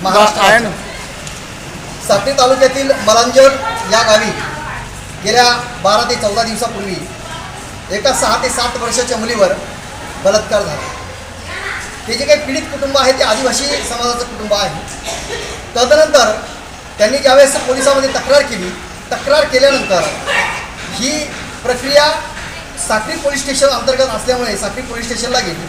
महाराष्ट्र साक्री तालुक्यातील मलांजर या गावी गेल्या 12 ते 14 दिवसापूर्वी एका 6 ते 7 वर्षाच्या मुलीवर बलात्कार झाला। ते जे काही पीडित कुटुंब आहे ते आदिवासी समाजाचं कुटुंब आहे। तदनंतर त्यांनी ज्यावेळेस पोलिसांमध्ये तक्रार केल्यानंतर ही प्रक्रिया साक्री पोलीस स्टेशन अंतर्गत असल्यामुळे साक्री पोलीस स्टेशनला गेली।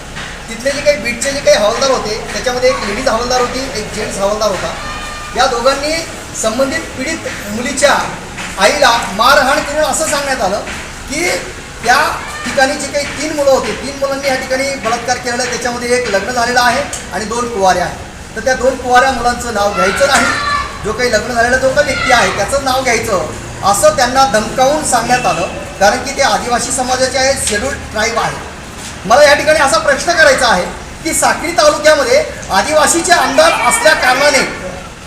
तिथले जे काही बीटचे जे काही हवालदार होते त्याच्यामध्ये एक लेडीज हवालदार होती, एक जेंट्स हवालदार होता। या दोघांनी संबंधित पीडित मुलीच्या आईला मारहाण करून असं सांगण्यात आलं की त्या ठिकाणी जे काही 3 मुलं होते, 3 मुलांनी या ठिकाणी बलात्कार केलेला आहे। त्याच्यामध्ये एक लग्न झालेलं आहे आणि 2 कुवाऱ्या आहेत। तर त्या 2 कुवाऱ्या मुलांचं नाव घ्यायचं नाही, जो काही लग्न झालेला जो काही व्यक्ती आहे त्याचं नाव घ्यायचं असं त्यांना धमकावून सांगण्यात आलं, कारण की ते आदिवासी समाजाचे आहे, शेड्यूल्ड ट्राईब आहे। मला या ठिकाणी असा प्रश्न करायचा आहे की साक्री तालुक्यामध्ये आदिवासीचे आमदार असल्या कारणाने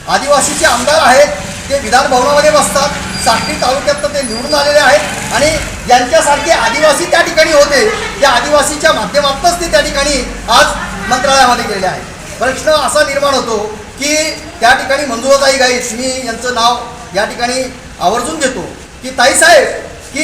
आदिवासीचे आमदार आहेत, ते विधान भवनामध्ये बसतात। साक्री तालुक्यात ते निवडून आलेले आहेत आणि यांच्यासारखे आदिवासी त्या ठिकाणी होते, त्या आदिवासीच्या माध्यमातूनच ते त्या ठिकाणी आज मंत्रालयामध्ये गेलेले आहेत। प्रश्न असा निर्माण होतो की त्या ठिकाणी मंजुळाताई गाईत, मी यांचं नाव या ठिकाणी आवर्जून घेतो की ताईसाहेब, की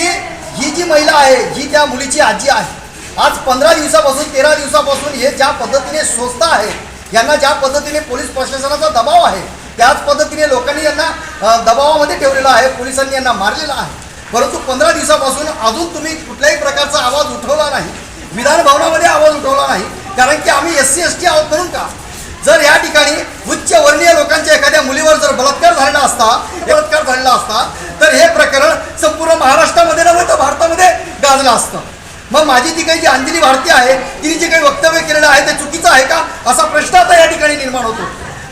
ही जी महिला आहे ही त्या मुलीची आजी आहे। आज 15 दिवसापासून 13 दिवसापासून हे ज्या पद्धतीने सोचता आहे, यांना ज्या पद्धतीने पोलीस प्रशासनाचा दबाव आहे, त्याच पद्धतीने लोकांनी यांना दबावामध्ये ठेवलेला आहे, पोलिसांनी यांना मारलेला आहे। परंतु 15 दिवसापासून अजून तुम्ही कुठल्याही प्रकारचा आवाज उठवला नाही, विधान भवनामध्ये आवाज उठवला नाही, कारण की आम्ही SC ST आहोत म्हणून का? जर या ठिकाणी उच्च वर्णीय लोकांच्या एखाद्या मुलीवर जर बलात्कार झालेला असता तर हे प्रकरण संपूर्ण महाराष्ट्रामध्ये नव्हे तर भारतामध्ये गाजलं असतं। मग माझी ती काही जी अंजली भारती आहे, तिने जे काही वक्तव्य केलेलं आहे ते चुकीचं आहे का, असा प्रश्न आता या ठिकाणी निर्माण होतो।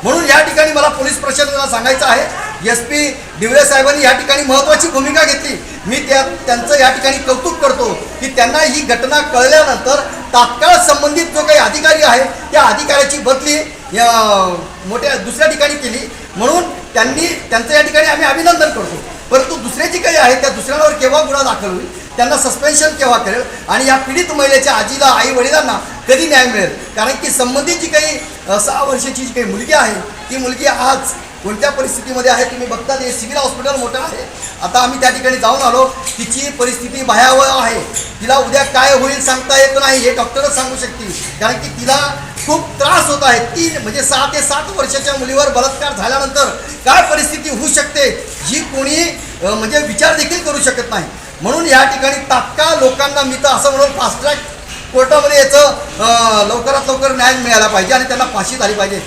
म्हणून या ठिकाणी मला पोलीस प्रशासनाला सांगायचं आहे, SP डिवरे साहेबांनी या ठिकाणी महत्त्वाची भूमिका घेतली। मी त्यांचं या ठिकाणी कौतुक करतो की त्यांना ही घटना कळल्यानंतर तात्काळ संबंधित जो काही अधिकारी आहे त्या अधिकाऱ्याची बदली मोठ्या दुसऱ्या ठिकाणी केली, म्हणून त्यांचं या ठिकाणी आम्ही अभिनंदन करतो। परंतु दुसरे जे काही आहे त्या दुसऱ्यांवर केव्हा गुन्हा दाखल होईल, त्यांना सस्पेन्शन केव्हा करेल आणि या पीडित महिलेच्या आजीला, आई वडिलांना कधी न्याय मिळेल? कारण की संबंधित जी काही 6 वर्षाची जी काही मुलगी आहे ती मुलगी आज कोणत्या परिस्थितीमध्ये आहे तुम्ही बघता। ते सिव्हिल हॉस्पिटल मोठं आहे, आता आम्ही त्या ठिकाणी जाऊन आलो, तिची परिस्थिती भयावह आहे। तिला उद्या काय होईल सांगता येत नाही, हे डॉक्टरच सांगू शकतील, कारण की तिला खूप त्रास होत आहे। 6 ते 7 वर्षाच्या मुलीवर बलात्कार झाल्यानंतर काय परिस्थिती होऊ शकते ही कोणी म्हणजे विचार देखील करू शकत नाही। म्हणून या ठिकाणी तात्काळ लोकांना मी तर असं म्हणून फास्ट ट्रॅक कोर्टामध्ये याचं लवकरात लवकर न्याय मिळाला पाहिजे आणि त्यांना फाशी झाली पाहिजे।